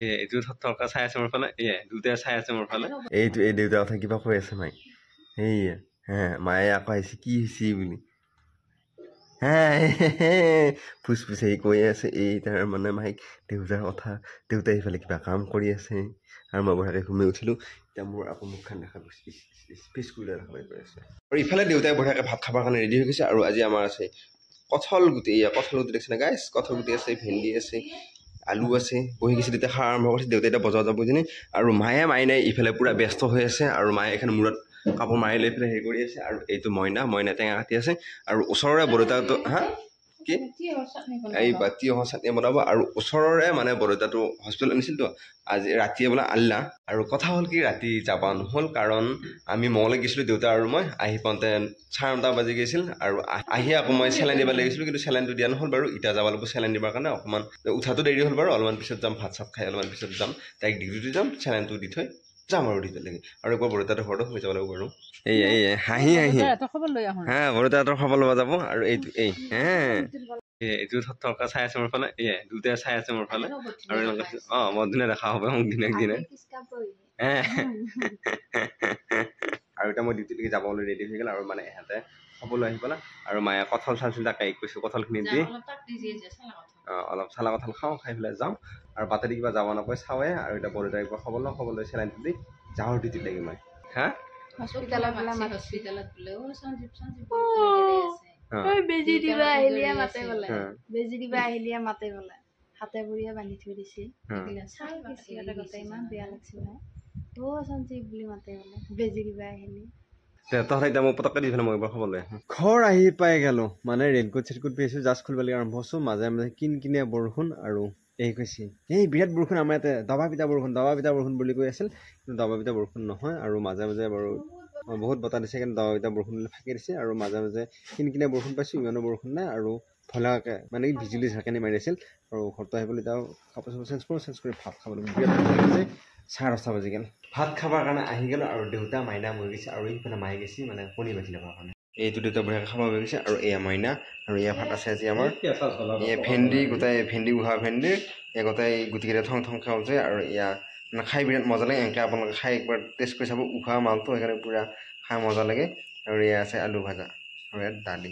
এইটো থকা চাই আছে মোৰ ফালে দুটাই চাই আছে মোৰ ফালে এইটো এই দেউতাৰ কথা কিবা কৈ আছে মাই সেয়া মায়ে আকৌ আহিছে কি হৈছে বুলি ফুচফুচি কৈ আছে এই তাৰ মানে মাইক দেউতাৰ কথা দেউতাই সেইফালে কিবা কাম কৰি আছে আৰু মই বঢ়াকে ঘুমি উঠিলোঁ এতিয়া মোৰ আকৌ মুখখন দেখা গৈছে পিছ কৰি দেখা পাই গৈ আছে আৰু ইফালে দেউতাই বঢ়াকে ভাত খাবৰ কাৰণে ৰেডি হৈ গৈছে আৰু আজি আমাৰ আছে কঁঠাল গুটি কঁঠাল গুটি দেখিছে না গাইছ কঁঠাল গুটি আছে ভেন্দি আছে আলু আছে বহি গৈছে তেতিয়া খাৰ আৰম্ভ কৰিছে দেউতাই এতিয়া বজাৰ যাব যেনে আৰু মায়ে নাই ইফালে পুৰা ব্যস্ত হৈ আছে আৰু মায়ে এখন মূৰত কাপোৰ মাৰি লৈ পেলাই হেৰি কৰি আছে আৰু এইটো মইনা টেঙা কাটি আছে আৰু ওচৰৰে বৰদেউতাটো কি এই তিয়হৰ চাটনি বনাব আৰু ওচৰৰে মানে বৰদেউতাটো হস্পিটেল আনিছিলতো আজি ৰাতিয়ে বোলে আল্লা আৰু কথা হ'ল কি ৰাতি যাব নহ'ল কাৰণ আমি মঙলৈ গৈছিলোঁ দেউতা আৰু মই আহি পাওঁতে 9:30 বাজি গৈছিল আৰু আহি আকৌ মই চেলাইন দিব লাগিছিলোঁ কিন্তু চেলাইনটো দিয়া নহ'ল বাৰু এতিয়া যাব লাগিব চেলাইন দিবৰ কাৰণে অকণমান উঠাটো দেৰি হ'ল বাৰু অলপমান পিছত যাম ভাত চাত খাই অলপমান পিছত যাম তাইক ডিউটি যাম চেলাইনটো দি থৈ যাম আৰু দিবলৈকে আৰু একবাৰ বৰদেউতাৰ ঘৰতো হৈ যাব লাগিব বাৰু এই হাঁহি বৰদেউতাৰ খবৰ ল'ব যাব আৰু এইটো এইটো থকা চাই আছে মোৰ ফালে দুটাই চাই আছে মোৰ ফালে আৰু বৰ ধুনীয়া দেখা হ'ব মোক দিনে আৰু এতিয়া মই ডিউটিলৈকে যাবলৈ ৰেডি হৈ গ'ল আৰু মানে ইহঁতে খবলৈ আহি পেলাই আৰু মায়ে কঁঠাল চাইছিল তাকে কৈছোঁ কঁঠালখিনি দি অলপ চালা কঁঠাল খাওঁ খাই পেলাই যাওঁ আৰু বাটেদি কিবা যাব নাপায় চাওঁৱে আৰু এতিয়া বৰদেউতাই একবাৰ খবৰ লৈ চেলাইনটো দি যাওঁ ডিউটিত লাগি মই বেজি দিবা আহিলিয়া মাতে বোলে হাতে ভৰিয়ে বান্ধি থৈ দিছে ইমান বেয়া লাগিছিল সঞ্জীৱ বুলি মাতে বোলে বেজি দিবা আহিলি তহঁতে এতিয়া মই পটককৈ দি পেলাই মই এবাৰ খবৰ লৈ আহোঁ ঘৰ আহি পাই গ'লো মানে ৰেইনকোট চেইনকোট পিন্ধিছোঁ জাষ্ট খুলিবলৈ আৰম্ভ হৈছোঁ মাজে মাজে কিনকিনীয়া বৰষুণ আৰু কৈছে বিৰাট বৰষুণ আমাৰ ইয়াতে দবা পিটা বৰষুণ বুলি কৈ আছিল কিন্তু দবা পিটা বৰষুণ নহয় আৰু মাজে মাজে বাৰু বহুত বতাহ দিছে কিন্তু দবা পিটা বৰষুণ ফাঁকি দিছে আৰু মাজে মাজে কিনকিনীয়া বৰষুণ পাইছোঁ ইমানো বৰষুণ নাই আৰু ভলাকৈ মানে বিজুলী ঢাকনি মাৰি আছিল আৰু ঘৰটো আহিবলৈ এতিয়া কাপোৰ চাপোৰ চেঞ্জ কৰি ভাত খাবলৈ বিৰাট ভাল লাগিছে 10:30 বাজি গ'ল ভাত খাবৰ কাৰণে আহি গ'ল আৰু দেউতা মাইনা মৰি গৈছে আৰু এইফালে মায়ে গৈছে মানে কণী বাজি ল'বৰ কাৰণে এইটো দেউতা বঢ়িয়াকৈ খাব হৈ গৈছে আৰু এয়া মইনা আৰু এয়া ভাত আছে আজি আমাৰ ভেন্দি গোটাই ভেন্দি উহা ভেন্দি গোটাই গুটিকেইটা থং খাওঁ যে আৰু এয়া মানে খাই বিৰাট মজা লাগে এনেকৈ আপোনালোকে খাই একবাৰ টেষ্ট কৰি চাব উহা মালটো সেইকাৰণে পূৰা খাই মজা লাগে আৰু এয়া আছে আলু ভাজা আৰু ইয়াত দালি